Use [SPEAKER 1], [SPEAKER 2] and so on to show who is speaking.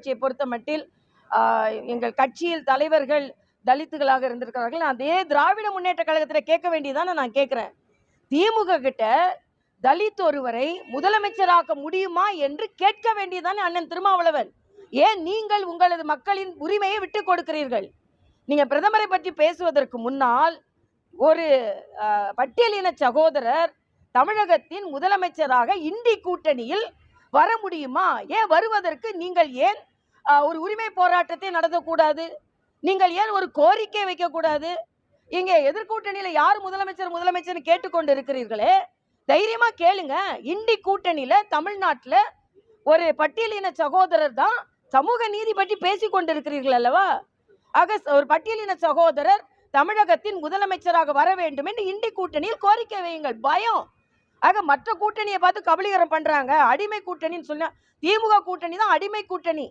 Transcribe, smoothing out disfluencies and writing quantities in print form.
[SPEAKER 1] கட்சியை பொறுத்த மட்டில் எங்கள் கட்சியில் தலைவர்கள் தலித்துகளாக இருந்திருக்கிறார்கள். அதே திராவிட முன்னேற்ற கழகத்தில் கேட்க வேண்டியதான நான் கேட்கிறேன். திமுக கிட்ட தலித் ஒருவரை முதலமைச்சராக்க முடியுமா என்று கேட்க வேண்டியதானே அண்ணன் திருமாவளவன். ஏன் நீங்கள் உங்களது மக்களின் உரிமையை விட்டுக் கொடுக்கிறீர்கள்? நீங்க பிரதமரை பற்றி பேசுவதற்கு முன்னால் ஒரு பட்டியலின சகோதரர் தமிழகத்தின் முதலமைச்சராக இந்தி கூட்டணியில் வர முடியுமா? ஏன் வருவதற்கு நீங்கள் ஏன் ஒரு உரிமை போராட்டத்தை நடத்தக்கூடாது? நீங்கள் ஏன் ஒரு கோரிக்கை வைக்கக்கூடாது? இங்கே எதிர்கூட்டணியில யார் முதலமைச்சர் முதலமைச்சர் கேட்டுக்கொண்டு இருக்கிறீர்களே, தைரியமா கேளுங்க. இந்தி கூட்டணியில தமிழ்நாட்டில் ஒரு பட்டியலின சகோதரர் தான் சமூக நீதி பற்றி பேசிக் கொண்டிருக்கிறீர்கள் அல்லவா? ஆக ஒரு பட்டியலின சகோதரர் தமிழகத்தின் முதலமைச்சராக வர வேண்டும் என்று இந்தி கூட்டணியில் கோரிக்கை வையுங்கள். பயம். ஆக மற்ற கூட்டணியை பார்த்து கபலீகரம் பண்றாங்க. அடிமை கூட்டணின்னு சொன்னா திமுக கூட்டணி தான் அடிமை கூட்டணி.